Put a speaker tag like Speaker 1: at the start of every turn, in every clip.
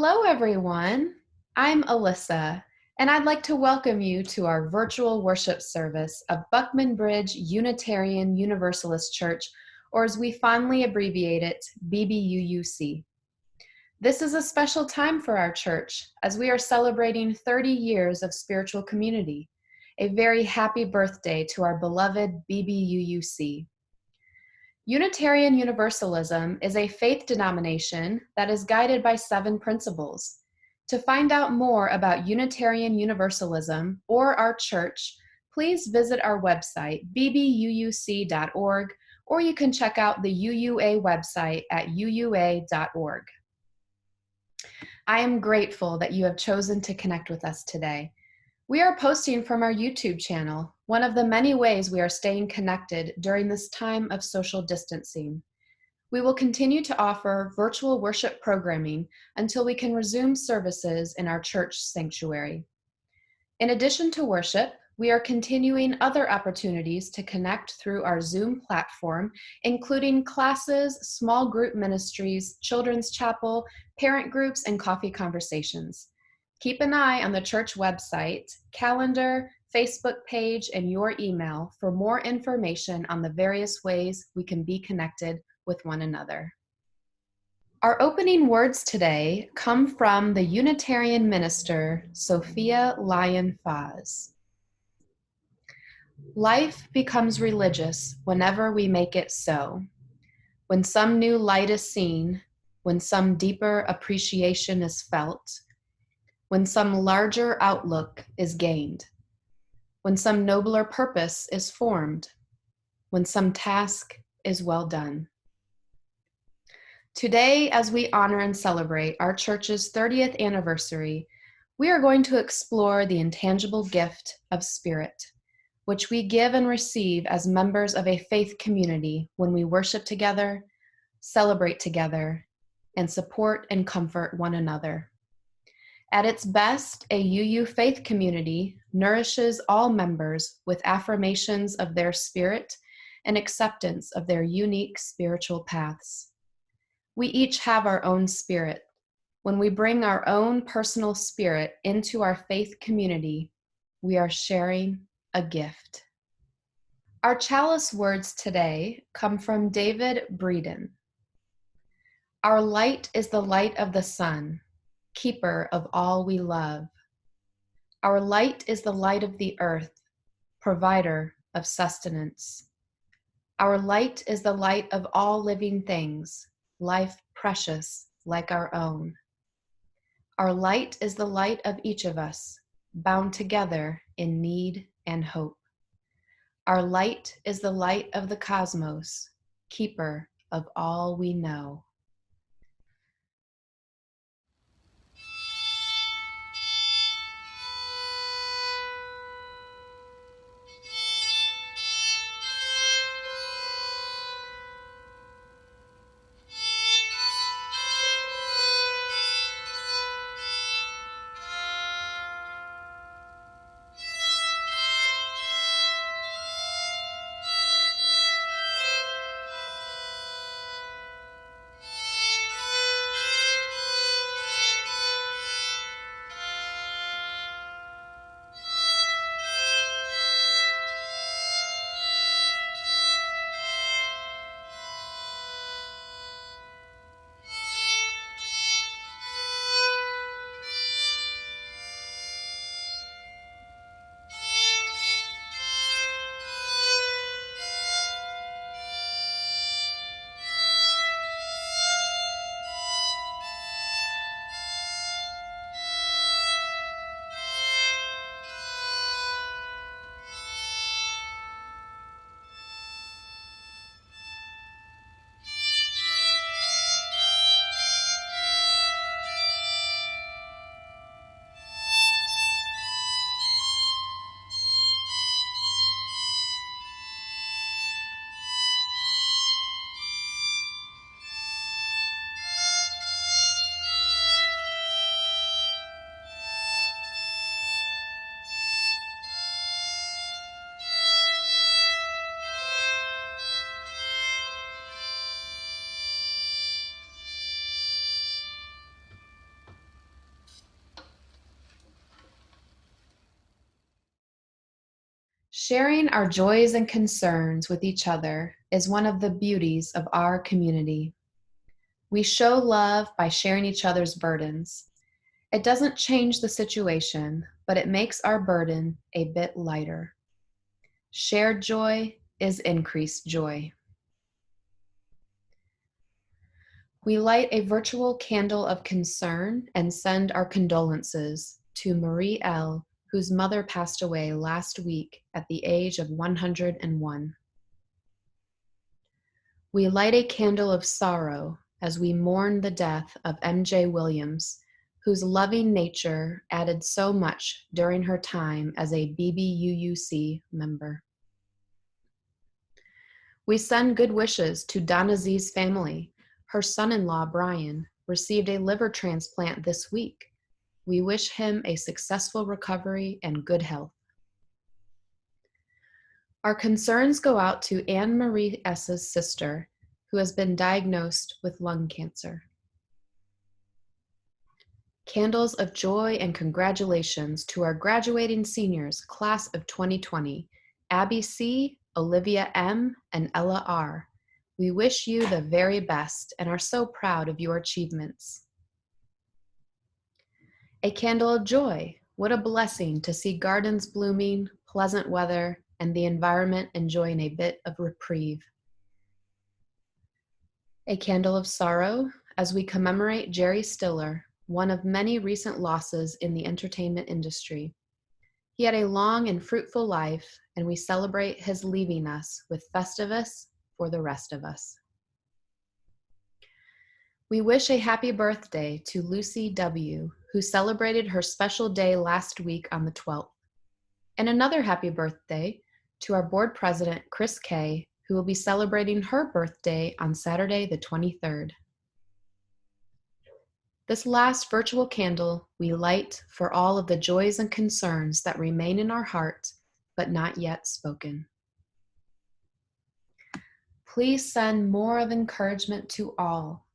Speaker 1: Hello, everyone. I'm Alyssa, and I'd like to welcome you to our virtual worship service of Buckman Bridge Unitarian Universalist Church, or as we fondly abbreviate it, BBUUC. This is a special time for our church as we are celebrating 30 years of spiritual community. A very happy birthday to our beloved BBUUC. Unitarian Universalism is a faith denomination that is guided by 7 principles. To find out more about Unitarian Universalism or our church, please visit our website, bbuuc.org, or you can check out the UUA website at uua.org. I am grateful that you have chosen to connect with us today. We are posting from our YouTube channel, one of the many ways we are staying connected during this time of social distancing. We will continue to offer virtual worship programming until we can resume services in our church sanctuary. In addition to worship, we are continuing other opportunities to connect through our Zoom platform, including classes, small group ministries, children's chapel, parent groups, and coffee conversations. Keep an eye on the church website, calendar, Facebook page, and your email for more information on the various ways we can be connected with one another. Our opening words today come from the Unitarian minister, Sophia Lyon-Faz. Life becomes religious whenever we make it so. When some new light is seen, when some deeper appreciation is felt, when some larger outlook is gained, when some nobler purpose is formed, when some task is well done. Today, as we honor and celebrate our church's 30th anniversary, we are going to explore the intangible gift of spirit, which we give and receive as members of a faith community when we worship together, celebrate together, and support and comfort one another. At its best, a UU faith community nourishes all members with affirmations of their spirit and acceptance of their unique spiritual paths. We each have our own spirit. When we bring our own personal spirit into our faith community, we are sharing a gift. Our chalice words today come from David Breeden. Our light is the light of the sun, keeper of all we love. Our light is the light of the earth, provider of sustenance. Our light is the light of all living things, life precious like our own. Our light is the light of each of us, bound together in need and hope. Our light is the light of the cosmos, keeper of all we know. Sharing our joys and concerns with each other is one of the beauties of our community. We show love by sharing each other's burdens. It doesn't change the situation, but it makes our burden a bit lighter. Shared joy is increased joy. We light a virtual candle of concern and send our condolences to Marie L., whose mother passed away last week at the age of 101. We light a candle of sorrow as we mourn the death of M.J. Williams, whose loving nature added so much during her time as a BBUUC member. We send good wishes to Donna Z's family. Her son-in-law, Brian, received a liver transplant this week. We wish him a successful recovery and good health. Our concerns go out to Anne Marie S.'s sister, who has been diagnosed with lung cancer. Candles of joy and congratulations to our graduating seniors, class of 2020, Abby C., Olivia M., and Ella R. We wish you the very best and are so proud of your achievements. A candle of joy. What a blessing to see gardens blooming, pleasant weather, and the environment enjoying a bit of reprieve. A candle of sorrow as we commemorate Jerry Stiller, one of many recent losses in the entertainment industry. He had a long and fruitful life, and we celebrate his leaving us with Festivus for the rest of us. We wish a happy birthday to Lucy W., who celebrated her special day last week on the 12th. And another happy birthday to our board president, Chris K., who will be celebrating her birthday on Saturday the 23rd. This last virtual candle we light for all of the joys and concerns that remain in our heart, but not yet spoken. Please send more of encouragement to all.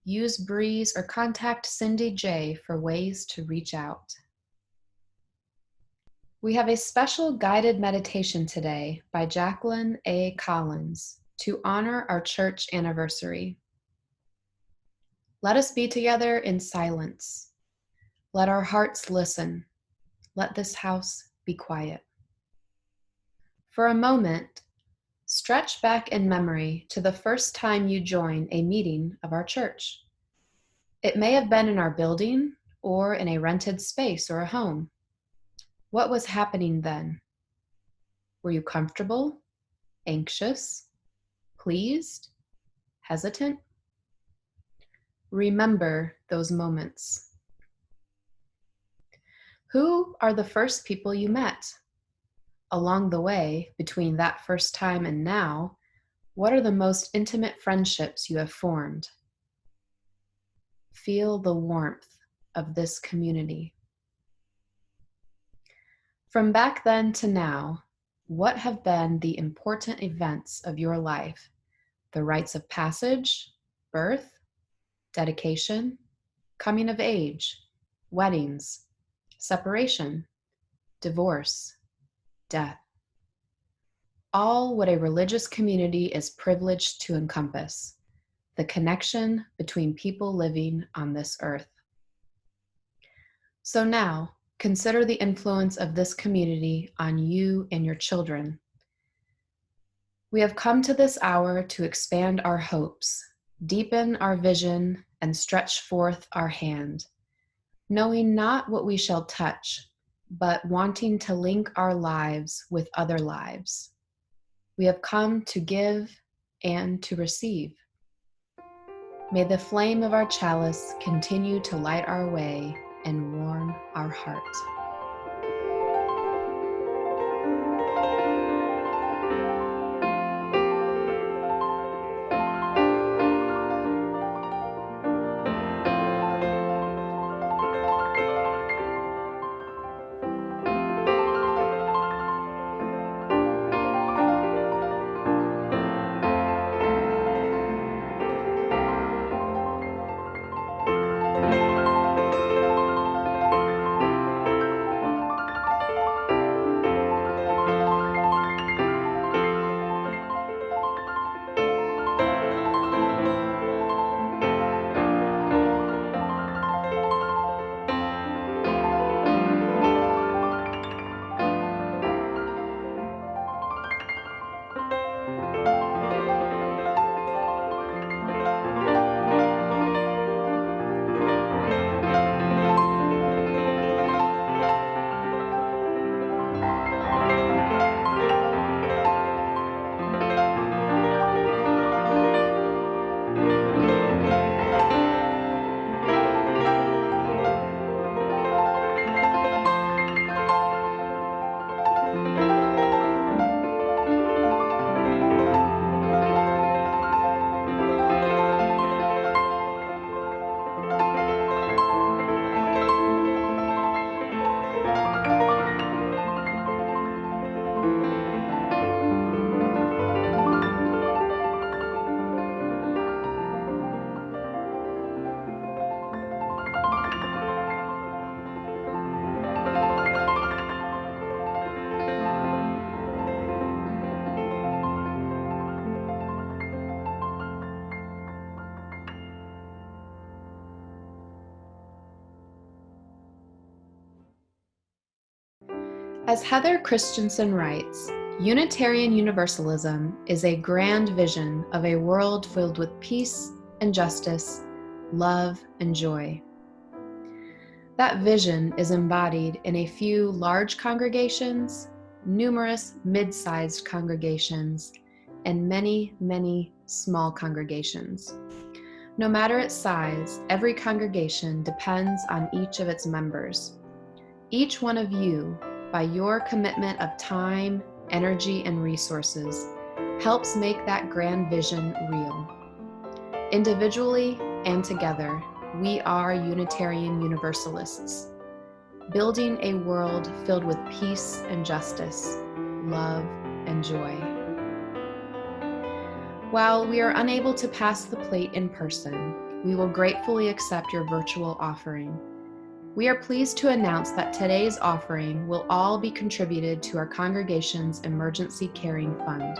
Speaker 1: Use Breeze or contact Cindy J. for ways to reach out. We have a special guided meditation today by Jacqueline A. Collins to honor our church anniversary. Let us be together in silence. Let our hearts listen. Let this house be quiet. For a moment, stretch back in memory to the first time you joined a meeting of our church. It may have been in our building or in a rented space or a home. What was happening then? Were you comfortable, anxious, pleased, hesitant? Remember those moments. Who are the first people you met? Along the way, between that first time and now, what are the most intimate friendships you have formed? Feel the warmth of this community. From back then to now, what have been the important events of your life? The rites of passage, birth, dedication, coming of age, weddings, separation, divorce, death. All what a religious community is privileged to encompass, the connection between people living on this earth. So now, consider the influence of this community on you and your children. We have come to this hour to expand our hopes, deepen our vision, and stretch forth our hand, knowing not what we shall touch, but wanting to link our lives with other lives. We have come to give and to receive. May the flame of our chalice continue to light our way and warm our heart. As Heather Christensen writes, Unitarian Universalism is a grand vision of a world filled with peace and justice, love and joy. That vision is embodied in a few large congregations, numerous mid-sized congregations, and many, many small congregations. No matter its size, every congregation depends on each of its members. Each one of you, by your commitment of time, energy, and resources, helps make that grand vision real. Individually and together, we are Unitarian Universalists, building a world filled with peace and justice, love and joy. While we are unable to pass the plate in person, we will gratefully accept your virtual offering. We are pleased to announce that today's offering will all be contributed to our congregation's Emergency Caring Fund.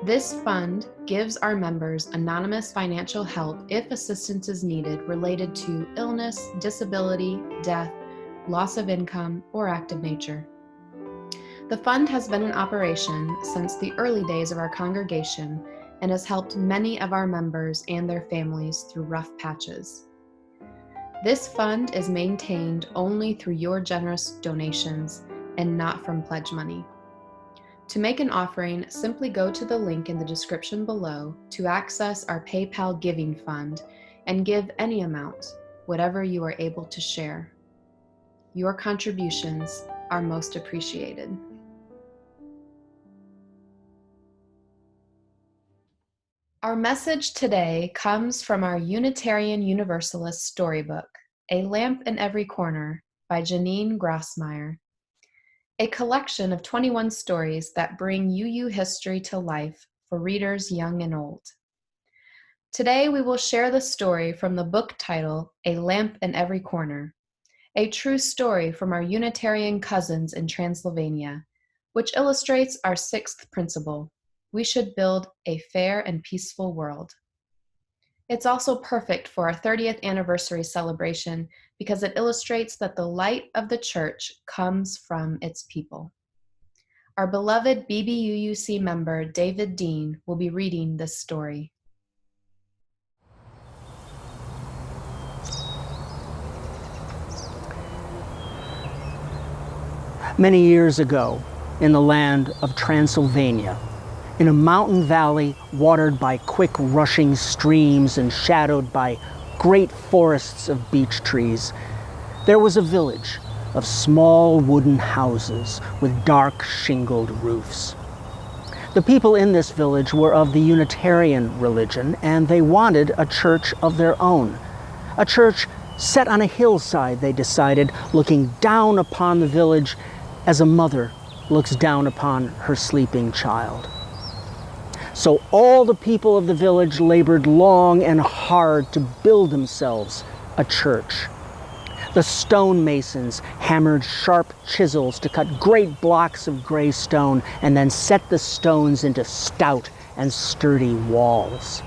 Speaker 1: This fund gives our members anonymous financial help if assistance is needed related to illness, disability, death, loss of income, or act of nature. The fund has been in operation since the early days of our congregation and has helped many of our members and their families through rough patches. This fund is maintained only through your generous donations and not from pledge money. To make an offering, simply go to the link in the description below to access our PayPal giving fund and give any amount, whatever you are able to share. Your contributions are most appreciated. Our message today comes from our Unitarian Universalist storybook, A Lamp in Every Corner by Janeen Grohsmeyer, a collection of 21 stories that bring UU history to life for readers young and old. Today we will share the story from the book title, A Lamp in Every Corner, a true story from our Unitarian cousins in Transylvania, which illustrates our sixth principle: we should build a fair and peaceful world. It's also perfect for our 30th anniversary celebration because it illustrates that the light of the church comes from its people. Our beloved BBUUC member, David Dean, will be reading this story.
Speaker 2: Many years ago, in the land of Transylvania, in a mountain valley watered by quick rushing streams and shadowed by great forests of beech trees, there was a village of small wooden houses with dark shingled roofs. The people in this village were of the Unitarian religion, and they wanted a church of their own. A church set on a hillside, they decided, looking down upon the village as a mother looks down upon her sleeping child. So all the people of the village labored long and hard to build themselves a church. The stonemasons hammered sharp chisels to cut great blocks of gray stone and then set the stones into stout and sturdy walls.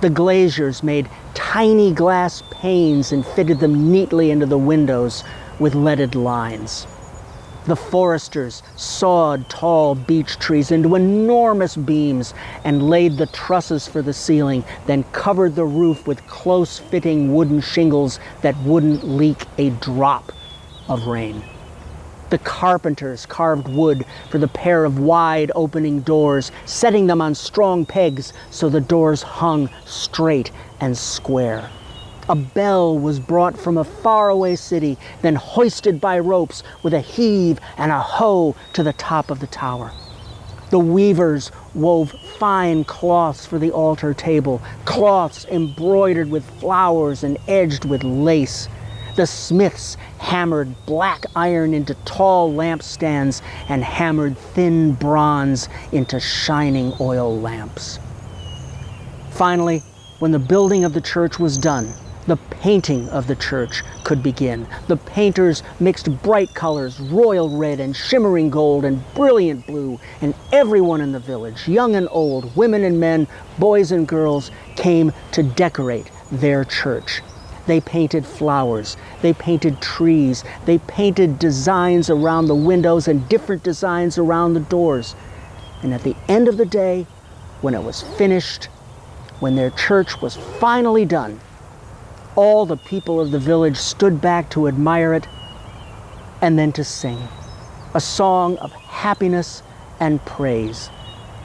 Speaker 2: The glaziers made tiny glass panes and fitted them neatly into the windows with leaded lines. The foresters sawed tall beech trees into enormous beams and laid the trusses for the ceiling, then covered the roof with close-fitting wooden shingles that wouldn't leak a drop of rain. The carpenters carved wood for the pair of wide opening doors, setting them on strong pegs so the doors hung straight and square. A bell was brought from a faraway city, then hoisted by ropes with a heave and a hoe to the top of the tower. The weavers wove fine cloths for the altar table, cloths embroidered with flowers and edged with lace. The smiths hammered black iron into tall lampstands and hammered thin bronze into shining oil lamps. Finally, when the building of the church was done, the painting of the church could begin. The painters mixed bright colors, royal red and shimmering gold and brilliant blue, and everyone in the village, young and old, women and men, boys and girls, came to decorate their church. They painted flowers, they painted trees, they painted designs around the windows and different designs around the doors. And at the end of the day, when it was finished, when their church was finally done, all the people of the village stood back to admire it and then to sing a song of happiness and praise.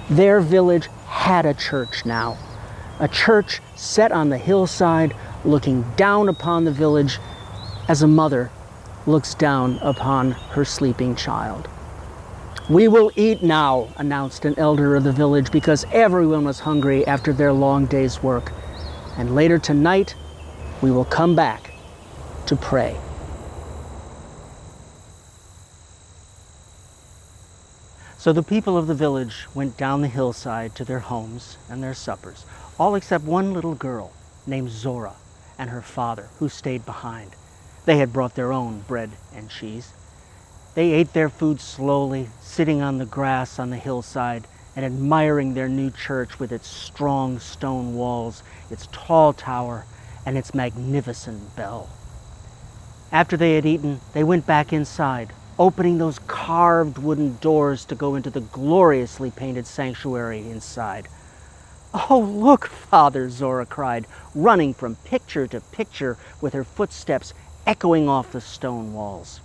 Speaker 2: Their village had a church now, a church set on the hillside looking down upon the village as a mother looks down upon her sleeping child. "We will eat now," announced an elder of the village, because everyone was hungry after their long day's work. "And later tonight, we will come back to pray." So the people of the village went down the hillside to their homes and their suppers, all except one little girl named Zora and her father, who stayed behind. They had brought their own bread and cheese. They ate their food slowly, sitting on the grass on the hillside and admiring their new church with its strong stone walls, its tall tower, and its magnificent bell. After they had eaten, they went back inside, opening those carved wooden doors to go into the gloriously painted sanctuary inside. "Oh, look, Father," Zora cried, running from picture to picture with her footsteps echoing off the stone walls.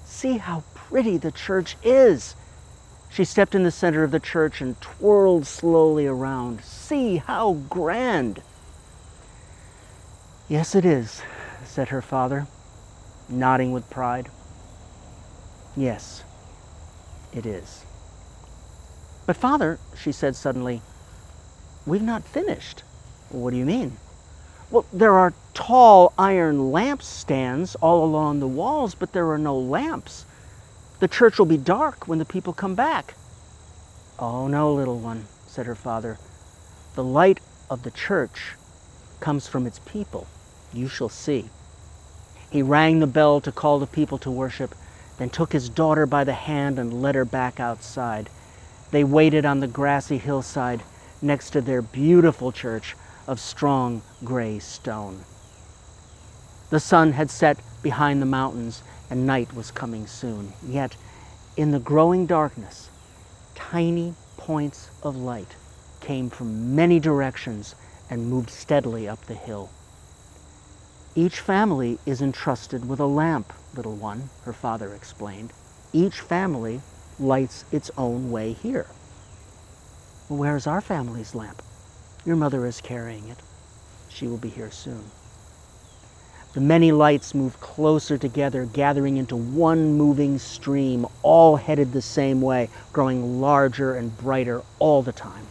Speaker 2: "See how pretty the church is." She stepped in the center of the church and twirled slowly around. "See how grand." "Yes, it is," said her father, nodding with pride. "Yes, it is." "But Father," she said suddenly, "we've not finished." "What do you mean?" "Well, there are tall iron lampstands all along the walls, but there are no lamps. The church will be dark when the people come back." "Oh, no, little one," said her father. "The light of the church comes from its people. You shall see." He rang the bell to call the people to worship, then took his daughter by the hand and led her back outside. They waited on the grassy hillside next to their beautiful church of strong gray stone. The sun had set behind the mountains and night was coming soon. Yet, in the growing darkness, tiny points of light came from many directions and moved steadily up the hill. "Each family is entrusted with a lamp, little one," her father explained. "Each family lights its own way here." "Well, where is our family's lamp?" "Your mother is carrying it. She will be here soon." The many lights moved closer together, gathering into one moving stream, all headed the same way, growing larger and brighter all the time.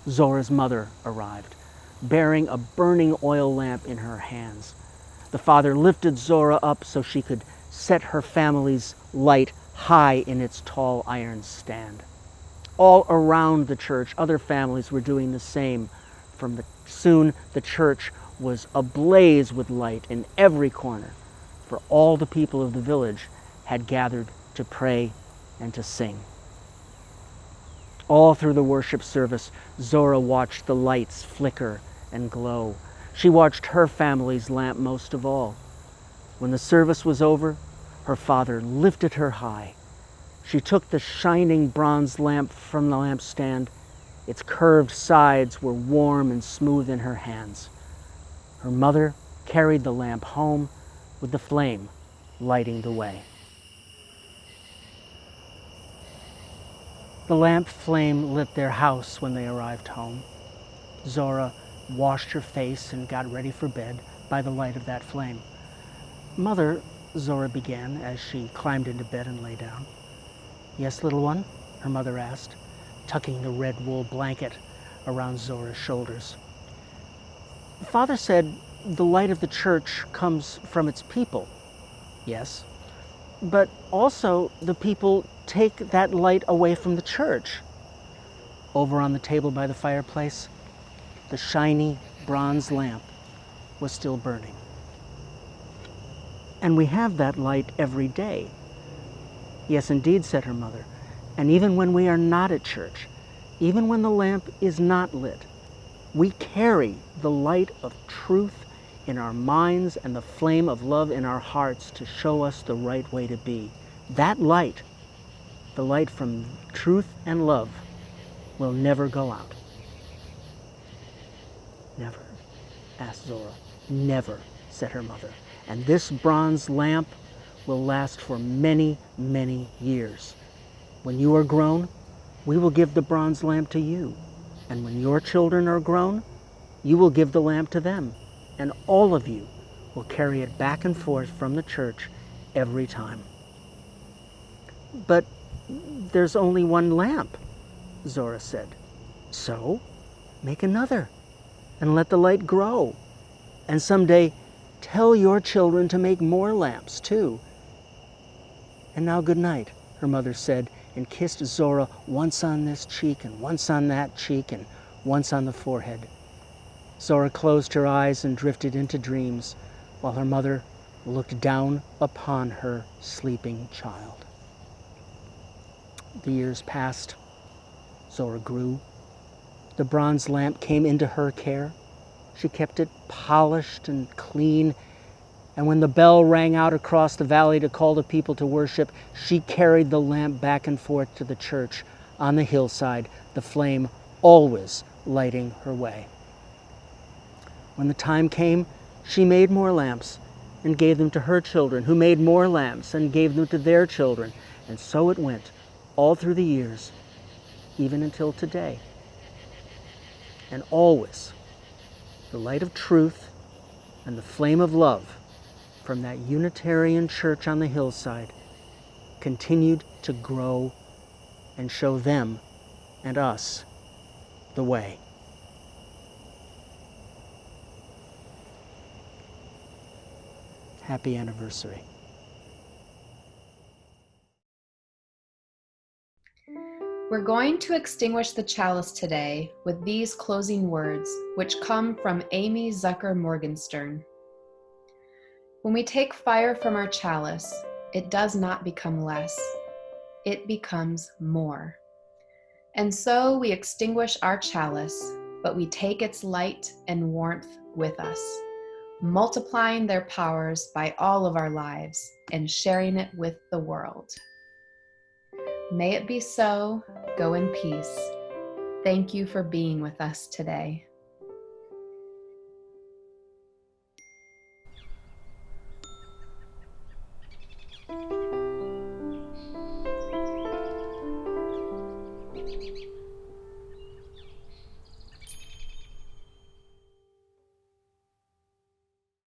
Speaker 2: Zora's mother arrived, bearing a burning oil lamp in her hands. The father lifted Zora up so she could set her family's light high in its tall iron stand. All around the church, other families were doing the same. Soon the church was ablaze with light in every corner, for all the people of the village had gathered to pray and to sing. All through the worship service, Zora watched the lights flicker and glow. She watched her family's lamp most of all. When the service was over, her father lifted her high. She took the shining bronze lamp from the lampstand. Its curved sides were warm and smooth in her hands. Her mother carried the lamp home with the flame lighting the way. The lamp flame lit their house when they arrived home. Zora washed her face and got ready for bed by the light of that flame. "Mother," Zora began as she climbed into bed and lay down. "Yes, little one?" her mother asked, tucking the red wool blanket around Zora's shoulders. "Father said the light of the church comes from its people." "Yes, but also the people take that light away from the church." Over on the table by the fireplace, the shiny bronze lamp was still burning. "And we have that light every day." "Yes, indeed," said her mother. "And even when we are not at church, even when the lamp is not lit, we carry the light of truth in our minds and the flame of love in our hearts to show us the right way to be. That light, the light from truth and love, will never go out. Never, asked Zora. Never, said her mother. And this bronze lamp will last for many, many years. When you are grown, we will give the bronze lamp to you. And when your children are grown, you will give the lamp to them. And all of you will carry it back and forth from the church every time. But there's only one lamp, Zora said. So, make another and let the light grow. And someday, tell your children to make more lamps, too. And now good night, her mother said, and kissed Zora once on this cheek and once on that cheek and once on the forehead. Zora closed her eyes and drifted into dreams, while her mother looked down upon her sleeping child. The years passed. Zora grew. The bronze lamp came into her care. She kept it polished and clean, and when the bell rang out across the valley to call the people to worship, she carried the lamp back and forth to the church on the hillside, the flame always lighting her way. When the time came, she made more lamps and gave them to her children, who made more lamps and gave them to their children. And so it went all through the years, even until today. And always, the light of truth and the flame of love from that Unitarian church on the hillside continued to grow and show them and us the way. Happy anniversary.
Speaker 1: We're going to extinguish the chalice today with these closing words, which come from Amy Zucker Morgenstern. When we take fire from our chalice, it does not become less, it becomes more. And so we extinguish our chalice, but we take its light and warmth with us, multiplying their powers by all of our lives and sharing it with the world. May it be so. Go in peace. Thank you for being with us today.